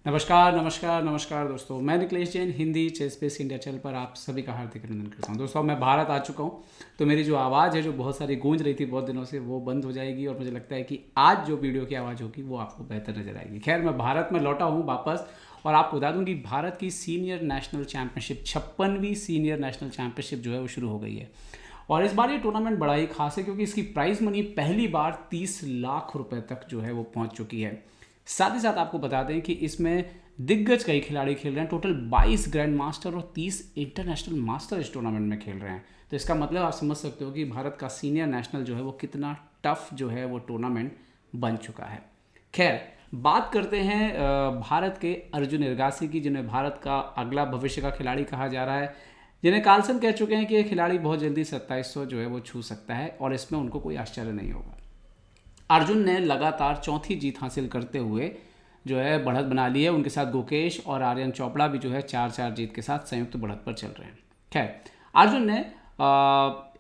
नमस्कार नमस्कार नमस्कार दोस्तों, मैं Niklesh Jain Hindi chess space India channel पर आप सभी का हार्दिक अभिनंदन करता हूं। दोस्तों, मैं भारत आ चुका हूं, तो मेरी जो आवाज़ है जो बहुत सारी गूंज रही थी बहुत दिनों से, वो बंद हो जाएगी और मुझे लगता है कि आज जो वीडियो की आवाज़ होगी वो आपको बेहतर नजर आएगी। खैर, मैं भारत में लौटा हूँ वापस और आपको बता दूं कि भारत की सीनियर नेशनल चैंपियनशिप 56वीं सीनियर नेशनल चैंपियनशिप जो है वो शुरू हो गई है। और इस बार ये टूर्नामेंट बड़ा ही खास है क्योंकि इसकी प्राइज मनी पहली बार 30 लाख रुपए तक जो है वो पहुंच चुकी है। साथ ही साथ आपको बता दें कि इसमें दिग्गज कई खिलाड़ी खेल रहे हैं। टोटल 22 ग्रैंड मास्टर और 30 इंटरनेशनल मास्टर इस टूर्नामेंट में खेल रहे हैं। तो इसका मतलब आप समझ सकते हो कि भारत का सीनियर नेशनल जो है वो कितना टफ जो है वो टूर्नामेंट बन चुका है। खैर, बात करते हैं भारत के अर्जुन एरगासी की, जिन्हें भारत का अगला भविष्य का खिलाड़ी कहा जा रहा है, जिन्हें कार्लसन कह चुके हैं कि ये खिलाड़ी बहुत जल्दी 2700 जो है वो छू सकता है और इसमें उनको कोई आश्चर्य नहीं होगा। अर्जुन ने लगातार चौथी जीत हासिल करते हुए जो है बढ़त बना ली है। उनके साथ गुकेश और आर्यन चोपड़ा भी जो है 4-4 जीत के साथ संयुक्त बढ़त पर चल रहे हैं। खैर, अर्जुन ने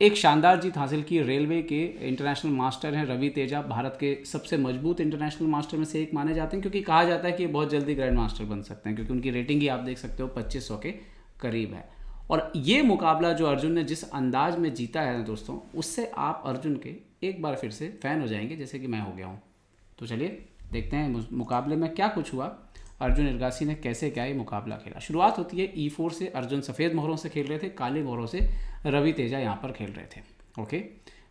एक शानदार जीत हासिल की। रेलवे के इंटरनेशनल मास्टर हैं रवि तेजा, भारत के सबसे मजबूत इंटरनेशनल मास्टर में से एक माने जाते हैं, क्योंकि कहा जाता है कि ये बहुत जल्दी ग्रैंड मास्टर बन सकते हैं, क्योंकि उनकी रेटिंग ही आप देख सकते हो 2500 के करीब है। और ये मुकाबला जो अर्जुन ने जिस अंदाज में जीता है ना दोस्तों, उससे आप अर्जुन के एक बार फिर से फ़ैन हो जाएंगे, जैसे कि मैं हो गया हूँ। तो चलिए देखते हैं मुकाबले में क्या कुछ हुआ, अर्जुन एरगासी ने कैसे क्या ये मुकाबला खेला। शुरुआत होती है E4 से। अर्जुन सफ़ेद मोहरों से खेल रहे थे, काले मोहरों से रवि तेजा यहाँ पर खेल रहे थे। Okay,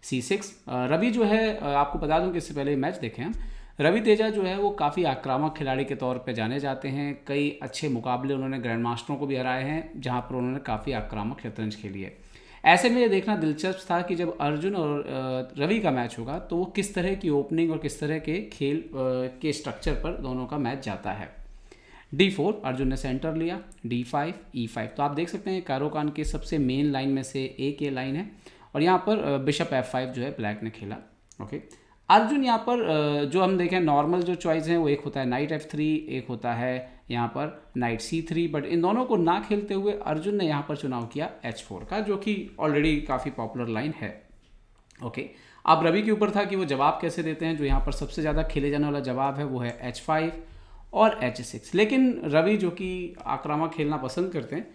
C6। रवि जो है, आपको बता दूं कि इससे पहले मैच देखें हम, रवि तेजा जो है वो काफ़ी आक्रामक खिलाड़ी के तौर पे जाने जाते हैं। कई अच्छे मुकाबले उन्होंने ग्रैंड मास्टरों को भी हराए हैं, जहाँ पर उन्होंने काफ़ी आक्रामक शतरंज खेली है। ऐसे में ये देखना दिलचस्प था कि जब अर्जुन और रवि का मैच होगा तो वो किस तरह की ओपनिंग और किस तरह के खेल के स्ट्रक्चर पर दोनों का मैच जाता है। D4 अर्जुन ने सेंटर लिया, D5 E5। तो आप देख सकते हैं कारोकान के सबसे मेन लाइन में से एक ये लाइन है और यहाँ पर बिशप F5 जो है ब्लैक ने खेला। ओके, अर्जुन यहाँ पर जो हम देखें नॉर्मल जो चॉइस है वो एक होता है नाइट F3, एक होता है यहाँ पर नाइट C3, बट इन दोनों को ना खेलते हुए अर्जुन ने यहाँ पर चुनाव किया H4 का, जो कि ऑलरेडी काफ़ी पॉपुलर लाइन है। ओके, अब रवि के ऊपर था कि वो जवाब कैसे देते हैं। जो यहाँ पर सबसे ज़्यादा खेले जाने वाला जवाब है वो है H5 और H6। लेकिन रवि जो कि आक्रामक खेलना पसंद करते हैं,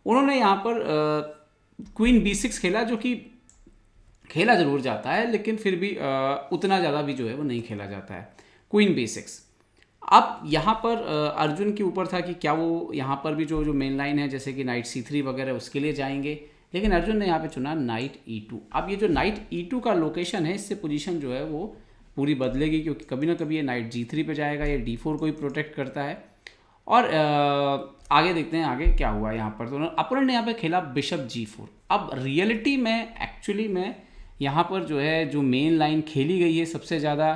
उन्होंने यहाँ पर क्वीन B6 खेला, जो कि खेला जरूर जाता है लेकिन फिर भी उतना ज़्यादा भी जो है वो नहीं खेला जाता है। Queen B6। अब यहाँ पर अर्जुन के ऊपर था कि क्या वो यहाँ पर भी जो मेन लाइन है जैसे कि नाइट C3 वगैरह उसके लिए जाएंगे, लेकिन अर्जुन ने यहाँ पे चुना नाइट E2। अब ये जो नाइट E2 का लोकेशन है, इससे पोजीशन जो है वो पूरी बदलेगी, क्योंकि कभी ना कभी ये नाइट G3 पे जाएगा, ये D4 को ही प्रोटेक्ट करता है। और आगे देखते हैं आगे क्या हुआ यहाँ पर। तो अपोनेंट ने यहाँ पे खेला बिशप G4। अब रियलिटी में एक्चुअली में यहाँ पर जो है जो मेन लाइन खेली गई है सबसे ज़्यादा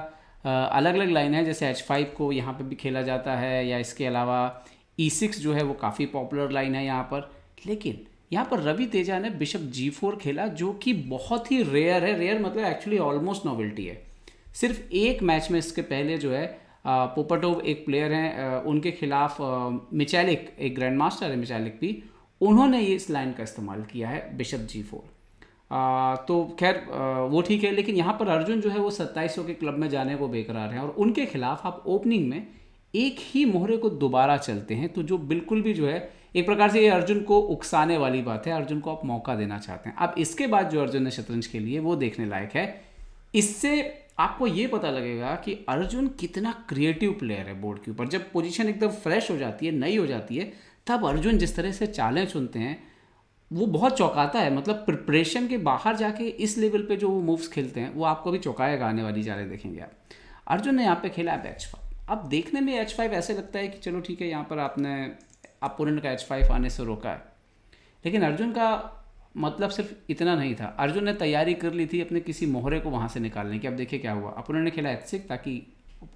अलग अलग लाइन है, जैसे H5 को यहाँ पे भी खेला जाता है, या इसके अलावा E6 जो है वो काफ़ी पॉपुलर लाइन है यहाँ पर। लेकिन यहाँ पर रवि तेजा ने बिशप G4 खेला, जो कि बहुत ही रेयर है। रेयर मतलब एक्चुअली ऑलमोस्ट नोवेल्टी है। सिर्फ एक मैच में इसके पहले जो है पोपटोव एक प्लेयर हैं, उनके खिलाफ मिचैलिक एक ग्रैंड मास्टर है, मिचैलिक भी, उन्होंने ये इस लाइन का इस्तेमाल किया है बिशप G4। तो खैर वो ठीक है, लेकिन यहाँ पर अर्जुन जो है वो 2700 के क्लब में जाने को बेकरार हैं और उनके खिलाफ आप ओपनिंग में एक ही मोहरे को दोबारा चलते हैं, तो जो बिल्कुल भी जो है एक प्रकार से ये अर्जुन को उकसाने वाली बात है। अर्जुन को आप मौका देना चाहते हैं। अब इसके बाद जो अर्जुन ने शतरंज खेली है वो देखने लायक है। इससे आपको ये पता लगेगा कि अर्जुन कितना क्रिएटिव प्लेयर है बोर्ड के ऊपर। जब पोजीशन एकदम फ्रेश हो जाती है, नई हो जाती है, तब अर्जुन जिस तरह से चालें चुनते हैं वो बहुत चौंकाता है। मतलब प्रिपरेशन के बाहर जाके इस लेवल पे जो वो मूव्स खेलते हैं वो आपको भी चौंकाएगा, आने वाली चालें देखेंगे आप। अर्जुन ने यहाँ पे खेला है H5। अब देखने में H5 ऐसे लगता है कि चलो ठीक है, यहाँ पर आपने अपोनेंट का H5 आने से रोका है, लेकिन अर्जुन का मतलब सिर्फ इतना नहीं था। अर्जुन ने तैयारी कर ली थी अपने किसी मोहरे को वहाँ से निकालने की। अब देखिए क्या हुआ, अपोनेंट ने खेला H6 ताकि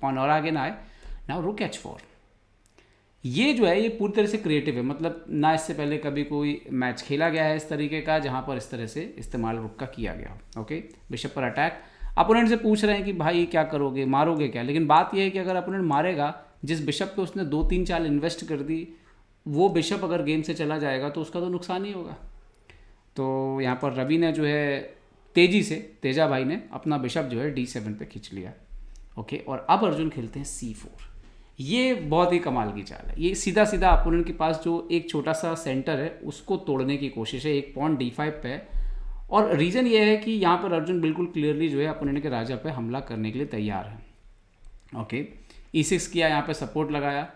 पॉन और आगे ना आए। नाउ रुक H4। ये जो है ये पूरी तरह से क्रिएटिव है, मतलब ना इससे पहले कभी कोई मैच खेला गया है इस तरीके का जहाँ पर इस तरह से इस्तेमाल रुक का किया गया। ओके, बिशप पर अटैक। अपोनेंट से पूछ रहे हैं कि भाई क्या करोगे, मारोगे क्या। लेकिन बात यह है कि अगर अपोनेंट मारेगा, जिस बिशप पे उसने 2-3 चाल इन्वेस्ट कर दी, वो बिशप अगर गेम से चला जाएगा तो उसका तो नुकसान ही होगा। तो यहाँ पर रवि ने जो है तेजी से, तेजा भाई ने अपना बिशप जो है D7 पे खींच लिया। ओके, और अब अर्जुन खेलते हैं C4। ये बहुत ही कमाल की चाल है। ये सीधा सीधा अपोनेंट के पास जो एक छोटा सा सेंटर है उसको तोड़ने की कोशिश है। एक पॉन D5 पे है और रीज़न ये है कि यहाँ पर अर्जुन बिल्कुल क्लियरली जो है अपोनेंट के राजा पे हमला करने के लिए तैयार है। ओके, E6 किया, यहाँ पे सपोर्ट लगाया।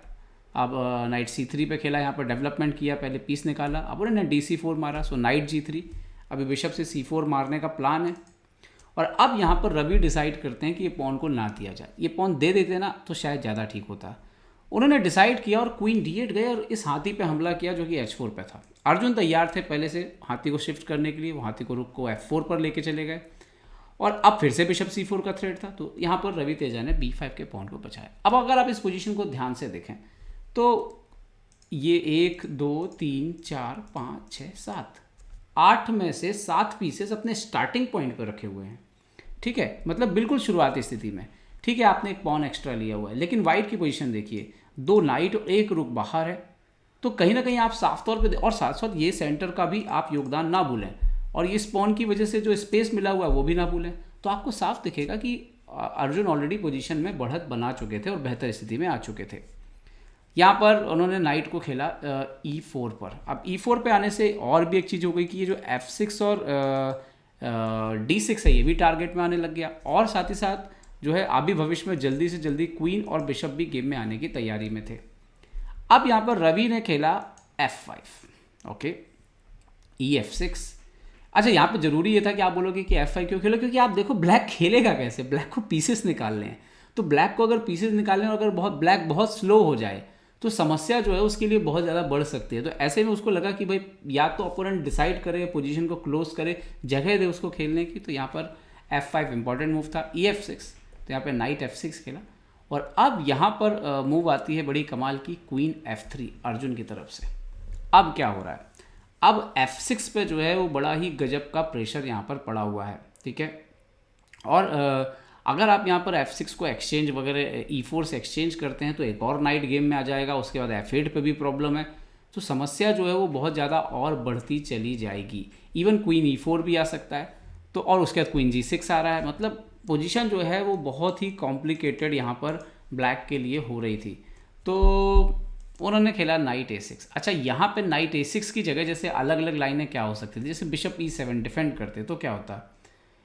अब नाइट C3 पे खेला, यहाँ पर डेवलपमेंट किया, पहले पीस निकाला। अपोनेंट ने D4 मारा, सो नाइट G3। अभी बिशप से C4 मारने का प्लान है। और अब यहाँ पर रवि डिसाइड करते हैं कि ये पॉन को ना दिया जाए। ये पॉन दे देते ना तो शायद ज़्यादा ठीक होता। उन्होंने डिसाइड किया और क्वीन D8 गए और इस हाथी पे हमला किया जो कि H4 पे था। अर्जुन तैयार थे पहले से हाथी को शिफ्ट करने के लिए, वो हाथी को रुक को F4 पर लेके चले गए और अब फिर से बिशप C4 का थ्रेट था। तो यहाँ पर रवि तेजा ने B5 के पॉन को बचाया। अब अगर आप इस पोजीशन को ध्यान से देखें तो ये 1 2 3 4 5 6 7 8 में से 7 पीसेस अपने स्टार्टिंग पॉइंट पर रखे हुए हैं। ठीक है, मतलब बिल्कुल शुरुआती स्थिति में। ठीक है, आपने एक पॉन एक्स्ट्रा लिया हुआ है, लेकिन वाइट की पोजीशन देखिए, 2 नाइट और 1 रुक बाहर है। तो कहीं ना कहीं आप साफ तौर पे, और साथ साथ ये सेंटर का भी आप योगदान ना भूलें और ये स्पॉन की वजह से जो स्पेस मिला हुआ है वो भी ना भूलें। तो आपको साफ दिखेगा कि अर्जुन ऑलरेडी पोजीशन में बढ़त बना चुके थे और बेहतर स्थिति में आ चुके थे। यहाँ पर उन्होंने नाइट को खेला E4 पर। अब E4 पे आने से और भी एक चीज़ हो गई कि ये जो F6 और D6 है ये भी टारगेट में आने लग गया और साथ ही साथ जो है अभी भविष्य में जल्दी से जल्दी क्वीन और बिशप भी गेम में आने की तैयारी में थे। अब यहाँ पर रवि ने खेला F5, ओके, EF6। अच्छा, यहाँ पे ज़रूरी ये था कि आप बोलोगे कि F5 क्यों खेलो, क्योंकि आप देखो ब्लैक खेलेगा कैसे, ब्लैक को पीसेस निकालने हैं। तो ब्लैक को अगर पीसेस निकालने और अगर ब्लैक बहुत स्लो हो जाए तो समस्या जो है उसके लिए बहुत ज़्यादा बढ़ सकती है। तो ऐसे में उसको लगा कि भाई या तो अपोनेंट डिसाइड करे, पोजीशन को क्लोज करे, जगह दे उसको खेलने की। तो यहाँ पर F5 इंपॉर्टेंट मूव था। EF6, तो यहाँ पे नाइट F6 खेला और अब यहाँ पर मूव आती है बड़ी कमाल की, क्वीन F3 अर्जुन की तरफ से। अब क्या हो रहा है, अब F6 पे जो है वो बड़ा ही गजब का प्रेशर यहाँ पर पड़ा हुआ है। ठीक है, और अगर आप यहाँ पर F6 को एक्सचेंज वगैरह E4 से एक्सचेंज करते हैं तो एक और नाइट गेम में आ जाएगा। उसके बाद F8 पे भी प्रॉब्लम है। तो समस्या जो है वो बहुत ज़्यादा और बढ़ती चली जाएगी। इवन क्वीन E4 भी आ सकता है। तो और उसके बाद क्वीन G6 आ रहा है। मतलब पोजीशन जो है वो बहुत ही कॉम्प्लिकेटेड यहाँ पर ब्लैक के लिए हो रही थी। तो उन्होंने खेला नाइट A6। अच्छा, यहाँ पे नाइट A6 की जगह जैसे अलग अलग लाइनें क्या हो सकती थी, जैसे बिशप E7 डिफेंड करते तो क्या होता।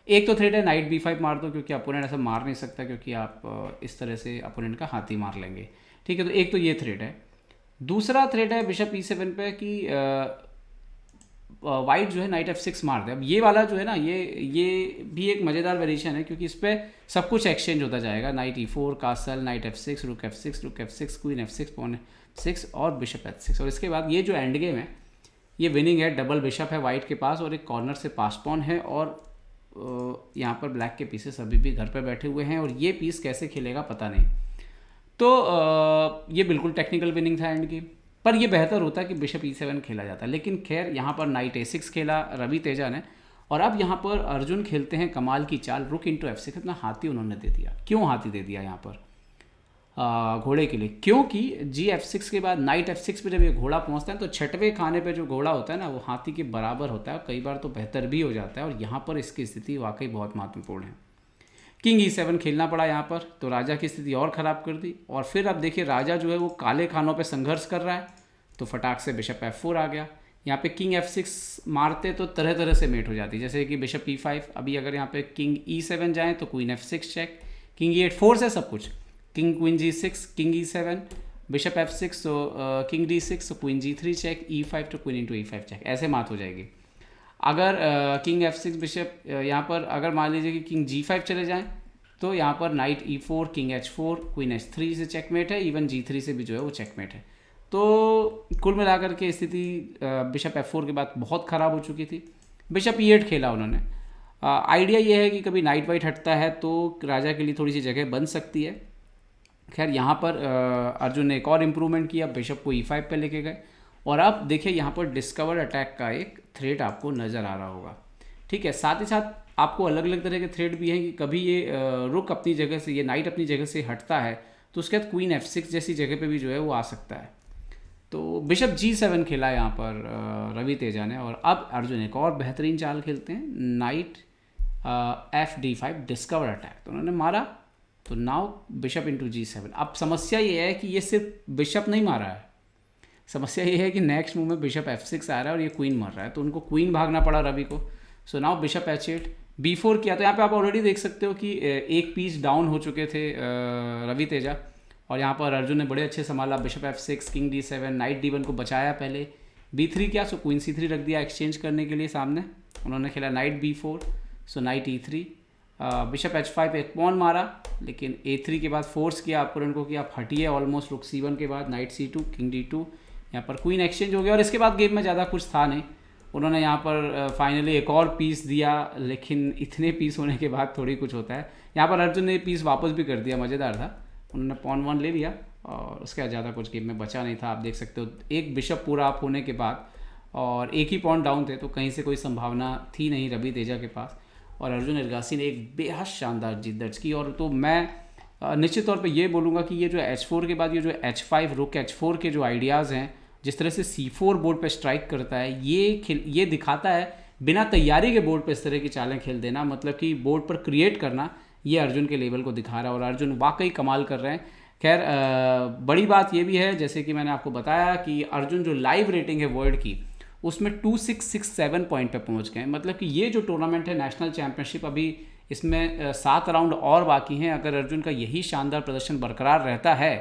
एक तो थ्रेड है नाइट B5 मार दो, क्योंकि अपोनेंट ऐसा मार नहीं सकता, क्योंकि आप इस तरह से अपोनेंट का हाथी मार लेंगे। ठीक है, तो एक तो ये थ्रेड है। दूसरा थ्रेड है बिशप E7 पे कि वाइट जो है नाइट F6 मार दे। अब ये वाला जो है ना, ये भी एक मज़ेदार वेरिएशन है, क्योंकि इस पर सब कुछ एक्सचेंज होता जाएगा। Night E4 castle, night F6, रुक F6, queen F6, pawn F6 और बिशप H6। और इसके बाद ये जो एंड गेम है ये विनिंग है। डबल बिशप है वाइट के पास और एक कॉर्नर से पास पॉन है और यहाँ पर ब्लैक के पीसेस अभी भी घर पर बैठे हुए हैं और ये पीस कैसे खेलेगा पता नहीं। तो ये बिल्कुल टेक्निकल विनिंग था एंड गेम, पर ये बेहतर होता कि बिशप E7 खेला जाता। लेकिन खैर यहाँ पर नाइट A6 खेला रवि तेजा ने और अब यहाँ पर अर्जुन खेलते हैं कमाल की चाल, रुक इंटू F6। इतना हाथी उन्होंने दे दिया। क्यों हाथी दे दिया यहाँ पर घोड़े के लिए, क्योंकि G-F6 के बाद नाइट F6 पे जब ये घोड़ा पहुंचता है तो छठवें खाने पे जो घोड़ा होता है ना वो हाथी के बराबर होता है, कई बार तो बेहतर भी हो जाता है। और यहाँ पर इसकी स्थिति वाकई बहुत महत्वपूर्ण है। किंग E7 खेलना पड़ा यहाँ पर, तो राजा की स्थिति और ख़राब कर दी। और फिर अब देखिए राजा जो है वो काले खानों पर संघर्ष कर रहा है, तो फटाक से बिशप F4 आ गया। यहाँ पे किंग F6 मारते तो तरह तरह से मेट हो जाती, जैसे कि बिशप E5। अभी अगर यहाँ पे किंग E7 जाएँ तो queen F6 check, king E8 force है सब कुछ, king queen G6, king E7, bishop F6, तो किंग D6, तो क्वीन G3 चेक, E5 तो क्वीन इंटू E5 चेक, ऐसे मात हो जाएगी। अगर किंग F6 बिशप यहाँ पर अगर मान लीजिए कि किंग G5 चले जाएं तो यहाँ पर night E4, king H4, queen H3 से चेकमेट है, इवन G3 से भी जो है वो चेकमेट है। तो कुल मिलाकर के स्थिति बिशप F4 के बाद बहुत ख़राब हो चुकी थी। बिशप E8 खेला उन्होंने। आइडिया ये है कि कभी नाइट वाइट हटता है तो राजा के लिए थोड़ी सी जगह बन सकती है। खैर यहाँ पर अर्जुन ने एक और इम्प्रूवमेंट किया, बिशप को E5 पे लेके गए और अब देखिए यहाँ पर डिस्कवर्ड अटैक का एक थ्रेड आपको नज़र आ रहा होगा। ठीक है, साथ ही साथ आपको अलग अलग तरह के थ्रेड भी हैं कि कभी ये रुक अपनी जगह से, ये नाइट अपनी जगह से हटता है तो उसके बाद क्वीन F6 जैसी जगह पे भी जो है वो आ सकता है। तो बिशप G7 खेला यहाँ पर रवि तेजा ने और अब अर्जुन एक और बेहतरीन चाल खेलते हैं, नाइट FD5 डिस्कवर अटैक। तो उन्होंने मारा तो नाउ बिशप इंटू G7। अब समस्या ये है कि ये सिर्फ बिशप नहीं मारा है, समस्या ये है कि नेक्स्ट मूव में बिशप F6 आ रहा है और ये क्वीन मर रहा है, तो उनको क्वीन भागना पड़ा रवि को। So now bishop H8, B4 किया। तो यहाँ पे आप ऑलरेडी देख सकते हो कि एक पीस डाउन हो चुके थे रवि तेजा, और यहाँ पर अर्जुन ने बड़े अच्छे संभाला। Bishop F6, king D7, night D1 को बचाया पहले। B3 किया, सो क्वीन C3 रख दिया एक्सचेंज करने के लिए सामने। उन्होंने खेला नाइट B4, सो नाइट E3, बिशप H5 एक पॉन मारा, लेकिन A3 के बाद फोर्स किया अपोनेंट को कि आप हटिए ऑलमोस्ट रुक C1 के बाद। नाइट C2, किंग D2, यहाँ पर क्वीन एक्सचेंज हो गया और इसके बाद गेम में ज़्यादा कुछ था नहीं। उन्होंने यहाँ पर फाइनली एक और पीस दिया, लेकिन इतने पीस होने के बाद थोड़ी कुछ होता है। यहाँ पर अर्जुन ने पीस वापस भी कर दिया, मज़ेदार था। उन्होंने पॉन 1 ले लिया और उसके बाद ज़्यादा कुछ गेम में बचा नहीं था। आप देख सकते हो एक बिशप पूरा अप होने के बाद और एक ही पॉन डाउन थे, तो कहीं से कोई संभावना थी नहीं रवि तेजा के पास। और अर्जुन एरगासी ने एक बेहद शानदार जीत दर्ज की। और तो मैं निश्चित तौर पे ये बोलूँगा कि ये जो H4 के बाद ये जो H5 रुक H4 के जो आइडियाज़ हैं, जिस तरह से C4 बोर्ड पे स्ट्राइक करता है, ये दिखाता है बिना तैयारी के बोर्ड पे इस तरह की चालें खेल देना, मतलब कि बोर्ड पर क्रिएट करना, ये अर्जुन के लेवल को दिखा रहा है और अर्जुन वाकई कमाल कर रहे हैं। खैर बड़ी बात ये भी है, जैसे कि मैंने आपको बताया कि अर्जुन जो लाइव रेटिंग है वर्ल्ड की, उसमें 2667 पॉइंट पे पहुंच गए। मतलब कि ये जो टूर्नामेंट है नेशनल चैंपियनशिप, अभी इसमें 7 राउंड और बाकी हैं। अगर अर्जुन का यही शानदार प्रदर्शन बरकरार रहता है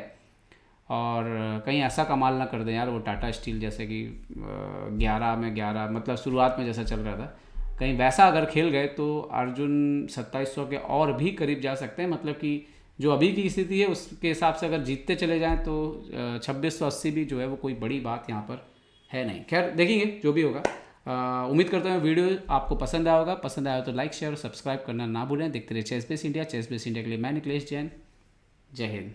और कहीं ऐसा कमाल ना कर दें यार वो टाटा स्टील जैसे कि 11 में 11, मतलब शुरुआत में जैसा चल रहा था, कहीं वैसा अगर खेल गए तो अर्जुन 2700 के और भी करीब जा सकते हैं। मतलब कि जो अभी की स्थिति है उसके हिसाब से अगर जीतते चले जाएं तो 2680 भी जो है वो कोई बड़ी बात यहाँ पर है नहीं। खैर देखेंगे जो भी होगा। उम्मीद करता हूँ वीडियो आपको पसंद आया होगा। पसंद आया तो लाइक शेयर और सब्सक्राइब करना ना भूलें। देखते रहिए ChessBase India. ChessBase India के लिए मैं निकलेश जैन। जय हिंद।